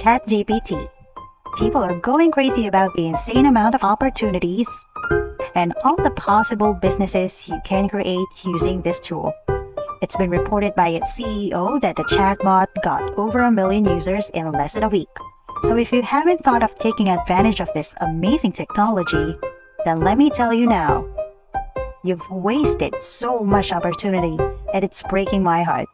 ChatGPT. People are going crazy about the insane amount of opportunities and all the possible businesses you can create using this tool. It's been reported by its CEO that the chatbot got over 1 million users in less than a week. So if you haven't thought of taking advantage of this amazing technology, then let me tell you now, you've wasted so much opportunity and it's breaking my heart.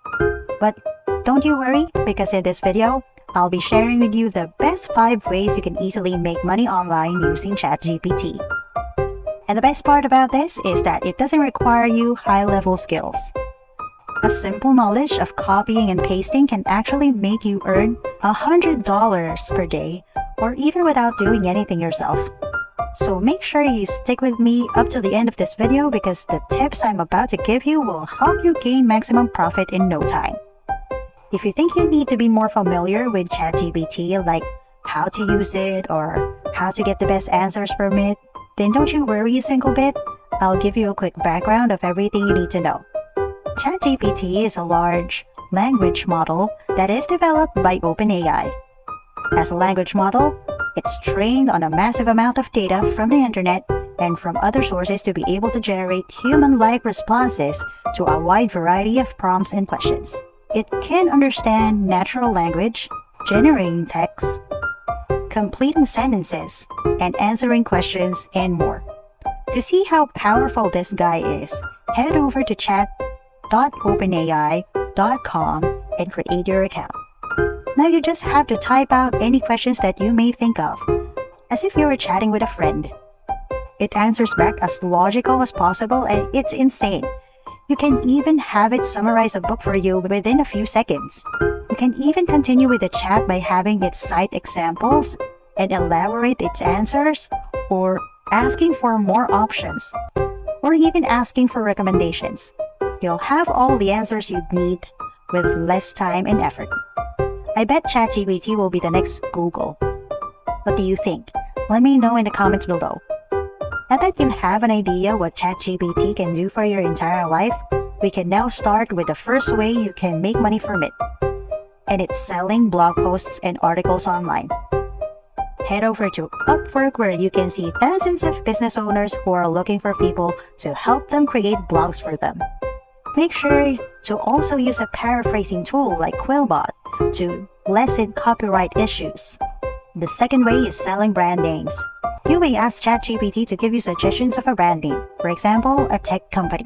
But don't you worry, because in this video, I'll be sharing with you the best 5 ways you can easily make money online using ChatGPT. And the best part about this is that it doesn't require you high-level skills. A simple knowledge of copying and pasting can actually make you earn $100 per day, or even without doing anything yourself. So make sure you stick with me up to the end of this video, because the tips I'm about to give you will help you gain maximum profit in no time. If you think you need to be more familiar with ChatGPT, like how to use it or how to get the best answers from it, then don't you worry a single bit. I'll give you a quick background of everything you need to know. ChatGPT is a large language model that is developed by OpenAI. As a language model, it's trained on a massive amount of data from the internet and from other sources to be able to generate human-like responses to a wide variety of prompts and questions. It can understand natural language, generating text, completing sentences, and answering questions, and more. To see how powerful this guy is, head over to chat.openai.com and create your account. Now you just have to type out any questions that you may think of, as if you were chatting with a friend. It answers back as logical as possible, and it's insane. You can even have it summarize a book for you within a few seconds. You can even continue with the chat by having it cite examples and elaborate its answers, or asking for more options, or even asking for recommendations. You'll have all the answers you'd need with less time and effort. I bet ChatGPT will be the next Google. What do you think? Let me know in the comments below. Now that you have an idea what ChatGPT can do for your entire life, we can now start with the first way you can make money from it. And it's selling blog posts and articles online. Head over to Upwork, where you can see thousands of business owners who are looking for people to help them create blogs for them. Make sure to also use a paraphrasing tool like Quillbot to lessen copyright issues. The second way is selling brand names. You may ask ChatGPT to give you suggestions of a brand name, for example, a tech company.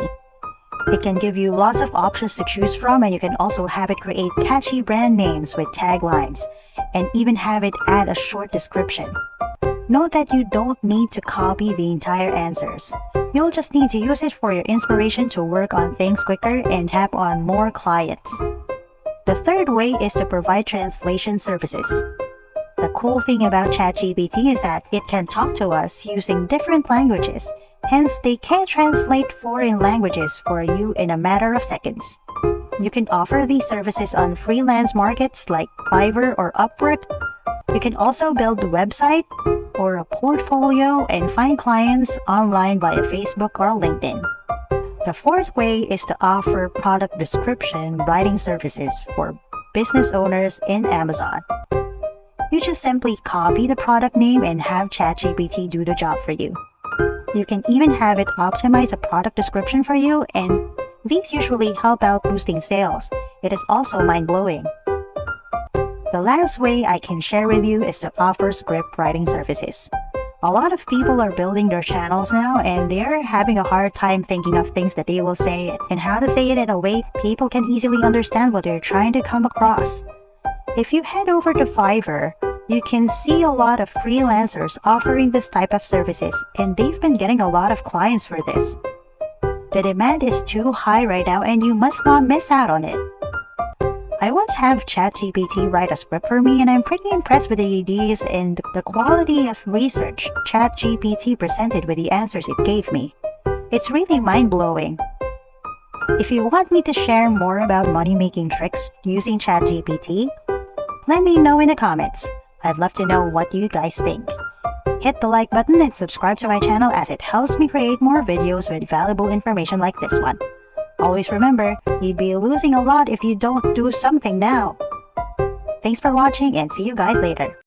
It can give you lots of options to choose from, and you can also have it create catchy brand names with taglines, and even have it add a short description. Note that you don't need to copy the entire answers. You'll just need to use it for your inspiration to work on things quicker and tap on more clients. The third way is to provide translation services. The cool thing about ChatGPT is that it can talk to us using different languages. Hence, they can translate foreign languages for you in a matter of seconds. You can offer these services on freelance markets like Fiverr or Upwork. You can also build a website or a portfolio and find clients online via Facebook or LinkedIn. The fourth way is to offer product description writing services for business owners in Amazon. You just simply copy the product name and have ChatGPT do the job for you. You can even have it optimize a product description for you, and these usually help out boosting sales. It is also mind-blowing. The last way I can share with you is to offer script writing services. A lot of people are building their channels now, and they're having a hard time thinking of things that they will say and how to say it in a way people can easily understand what they're trying to come across. If you head over to Fiverr, you can see a lot of freelancers offering this type of services, and they've been getting a lot of clients for this. The demand is too high right now, and you must not miss out on it. I once have ChatGPT write a script for me, and I'm pretty impressed with the ideas and the quality of research ChatGPT presented with the answers it gave me. It's really mind-blowing. If you want me to share more about money-making tricks using ChatGPT, let me know in the comments. I'd love to know what you guys think. Hit the like button and subscribe to my channel, as it helps me create more videos with valuable information like this one. Always remember, you'd be losing a lot if you don't do something now. Thanks for watching and see you guys later.